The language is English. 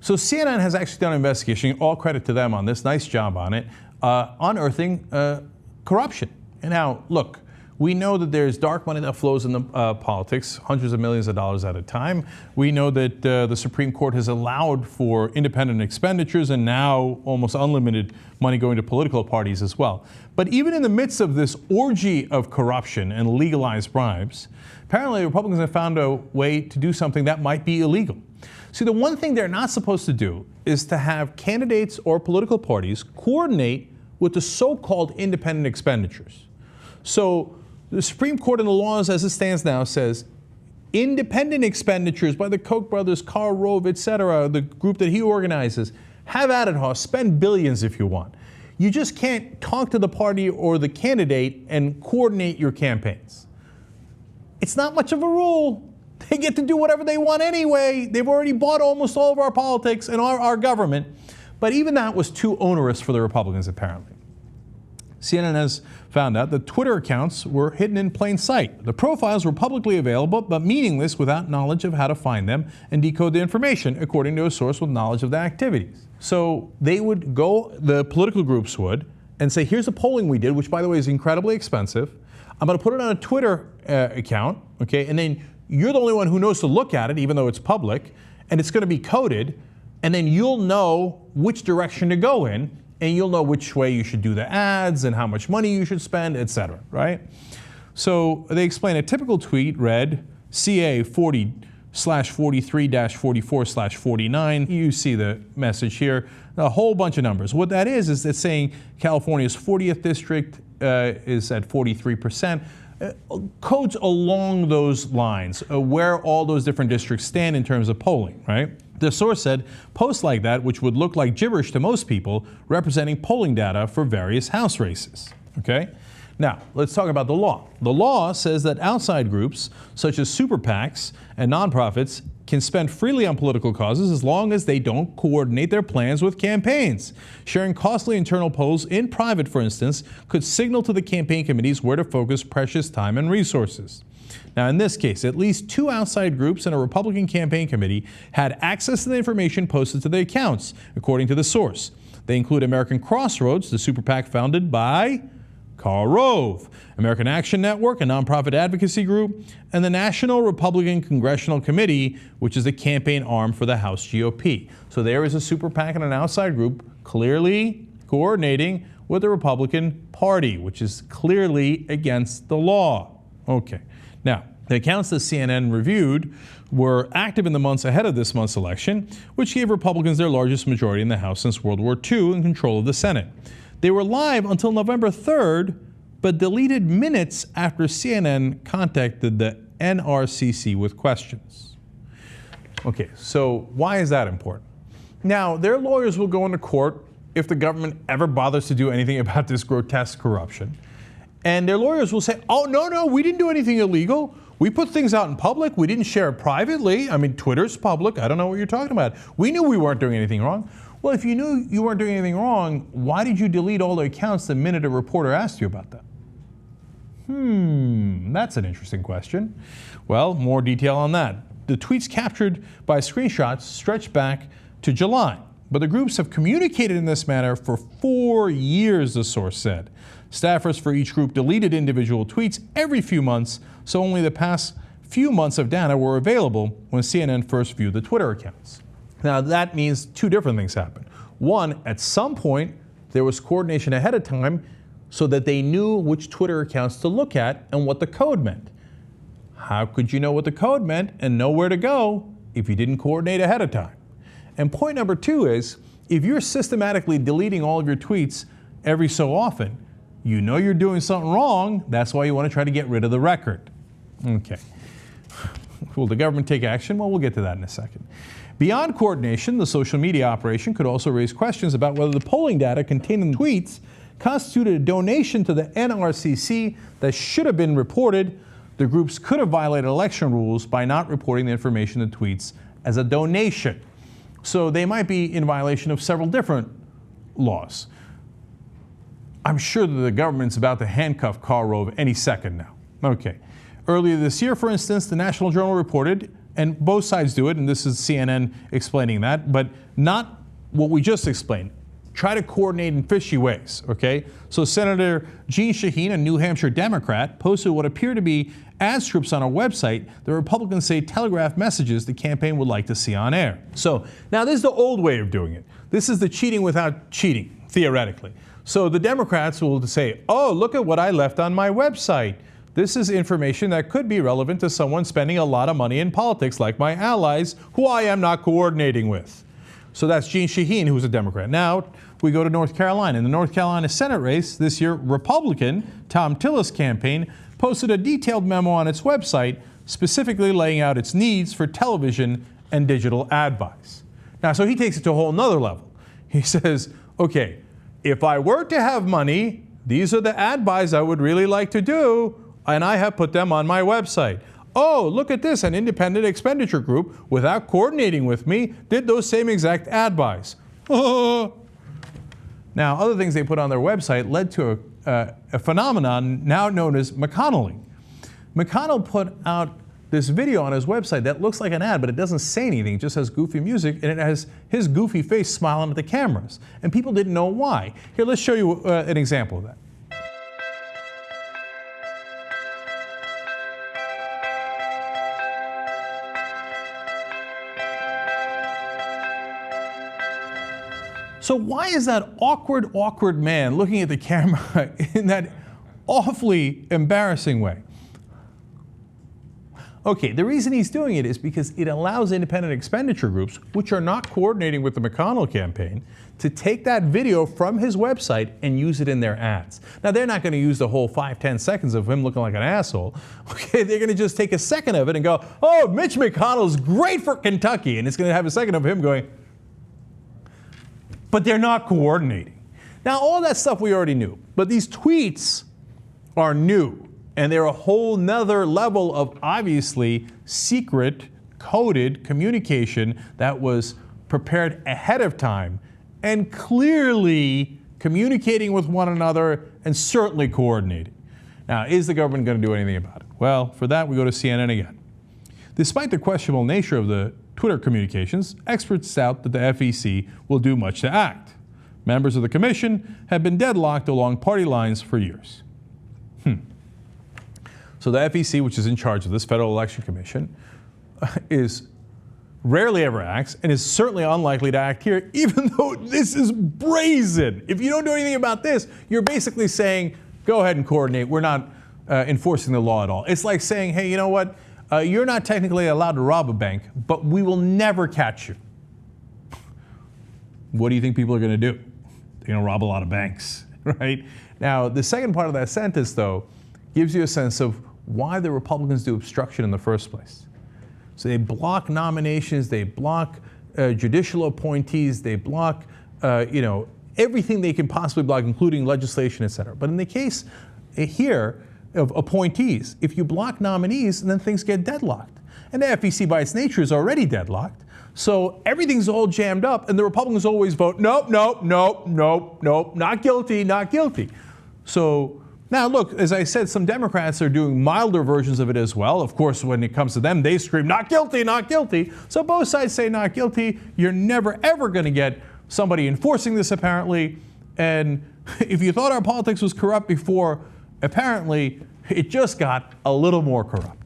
So CNN has actually done an investigation, all credit to them on this, nice job on it, unearthing corruption. And now, look, we know that there's dark money that flows in the politics, hundreds of millions of dollars at a time. We know that the Supreme Court has allowed for independent expenditures and now almost unlimited money going to political parties as well. But even in the midst of this orgy of corruption and legalized bribes, apparently Republicans have found a way to do something that might be illegal. See, the one thing they're not supposed to do is to have candidates or political parties coordinate with the so-called independent expenditures. So the Supreme Court in the laws as it stands now says independent expenditures by the Koch brothers, Karl Rove, etc., the group that he organizes, have at it, Hoss, spend billions if you want. You just can't talk to the party or the candidate and coordinate your campaigns. It's not much of a rule. They get to do whatever they want anyway. They've already bought almost all of our politics and our government. But even that was too onerous for the Republicans, apparently. CNN has found out that Twitter accounts were hidden in plain sight. The profiles were publicly available, but meaningless without knowledge of how to find them and decode the information, according to a source with knowledge of the activities. So they would go, the political groups would, and say, here's a polling we did, which, by the way, is incredibly expensive. I'm going to put it on a Twitter account, okay, and then you're the only one who knows to look at it, even though it's public, and it's going to be coded, and then you'll know which direction to go in, and you'll know which way you should do the ads and how much money you should spend, etc., right? So they explain a typical tweet read CA 40/43-44/49. You see the message here, a whole bunch of numbers. What that is it's saying California's 40th district is at 43%. Codes along those lines, where all those different districts stand in terms of polling, right? The source said posts like that, which would look like gibberish to most people, representing polling data for various House races, okay? Now, let's talk about the law. The law says that outside groups, such as super PACs and nonprofits, can spend freely on political causes as long as they don't coordinate their plans with campaigns. Sharing costly internal polls in private, for instance, could signal to the campaign committees where to focus precious time and resources. Now, in this case, at least 2 outside groups and a Republican campaign committee had access to the information posted to the accounts, according to the source. They include American Crossroads, the super PAC founded by Karl Rove, American Action Network, a nonprofit advocacy group, and the National Republican Congressional Committee, which is the campaign arm for the House GOP. So there is a super PAC and an outside group clearly coordinating with the Republican Party, which is clearly against the law. Okay. Now, the accounts that CNN reviewed were active in the months ahead of this month's election, which gave Republicans their largest majority in the House since World War II and control of the Senate. They were live until November 3rd, but deleted minutes after CNN contacted the NRCC with questions. Okay, so why is that important? Now, their lawyers will go into court if the government ever bothers to do anything about this grotesque corruption. And their lawyers will say, oh, no, we didn't do anything illegal. We put things out in public. We didn't share it privately. I mean, Twitter's public. I don't know what you're talking about. We knew we weren't doing anything wrong. Well, if you knew you weren't doing anything wrong, why did you delete all the accounts the minute a reporter asked you about that? That's an interesting question. Well, more detail on that. The tweets captured by screenshots stretch back to July, but the groups have communicated in this manner for 4 years, the source said. Staffers for each group deleted individual tweets every few months, so only the past few months of data were available when CNN first viewed the Twitter accounts. Now, that means 2 different things happened. One, at some point, there was coordination ahead of time so that they knew which Twitter accounts to look at and what the code meant. How could you know what the code meant and know where to go if you didn't coordinate ahead of time? And point number 2 is, if you're systematically deleting all of your tweets every so often, you know you're doing something wrong. That's why you want to try to get rid of the record. Okay. Will the government take action? Well, we'll get to that in a second. Beyond coordination, the social media operation could also raise questions about whether the polling data contained in the tweets constituted a donation to the NRCC that should have been reported. The groups could have violated election rules by not reporting the information in the tweets as a donation. So they might be in violation of several different laws. I'm sure that the government's about to handcuff Karl Rove any second now. Okay. Earlier this year, for instance, the National Journal reported And both sides do it, and this is CNN explaining that, but not what we just explained. Try to coordinate in fishy ways, okay? So Senator Jeanne Shaheen, a New Hampshire Democrat, posted what appear to be ad scripts on a website the Republicans say telegraph messages the campaign would like to see on air. So now this is the old way of doing it. This is the cheating without cheating, theoretically. So the Democrats will say, oh, look at what I left on my website. This is information that could be relevant to someone spending a lot of money in politics, like my allies, who I am not coordinating with. So that's Jeanne Shaheen, who's a Democrat. Now we go to North Carolina. In the North Carolina Senate race this year, Republican Tom Tillis' campaign posted a detailed memo on its website, specifically laying out its needs for television and digital ad buys. Now, so he takes it to a whole nother level. He says, okay, if I were to have money, these are the ad buys I would really like to do, and I have put them on my website. Oh, look at this, an independent expenditure group, without coordinating with me, did those same exact ad buys. Now, other things they put on their website led to a phenomenon now known as McConnelling. McConnell put out this video on his website that looks like an ad, but it doesn't say anything. It just has goofy music, and it has his goofy face smiling at the cameras. And people didn't know why. Here, let's show you an example of that. So why is that awkward man looking at the camera in that awfully embarrassing way? Okay, the reason he's doing it is because it allows independent expenditure groups, which are not coordinating with the McConnell campaign, to take that video from his website and use it in their ads. Now, they're not going to use the whole 5-10 seconds of him looking like an asshole. Okay, they're going to just take a second of it and go, oh, Mitch McConnell's great for Kentucky. And it's going to have a second of him going, but they're not coordinating. Now, all that stuff we already knew, but these tweets are new, and they're a whole nother level of obviously secret, coded communication that was prepared ahead of time and clearly communicating with one another and certainly coordinating. Now, is the government going to do anything about it? Well, for that, we go to CNN again. Despite the questionable nature of the Twitter communications, experts doubt that the FEC will do much to act. Members of the commission have been deadlocked along party lines for years. So the FEC, which is in charge of this Federal Election Commission, is rarely ever acts and is certainly unlikely to act here, even though this is brazen. If you don't do anything about this, you're basically saying, go ahead and coordinate. We're not enforcing the law at all. It's like saying, hey, you know what? You're not technically allowed to rob a bank, but we will never catch you. What do you think people are going to do? They're going to rob a lot of banks, right? Now, the second part of that sentence, though, gives you a sense of why the Republicans do obstruction in the first place. So they block nominations, they block judicial appointees, they block, everything they can possibly block, including legislation, et cetera. But in the case here of appointees, if you block nominees, then things get deadlocked. And the FEC, by its nature, is already deadlocked. So everything's all jammed up, and the Republicans always vote, nope, not guilty, not guilty. So now, look, as I said, some Democrats are doing milder versions of it as well. Of course, when it comes to them, they scream, not guilty, not guilty. So both sides say not guilty. You're never, ever going to get somebody enforcing this, apparently. And if you thought our politics was corrupt before, apparently it just got a little more corrupt.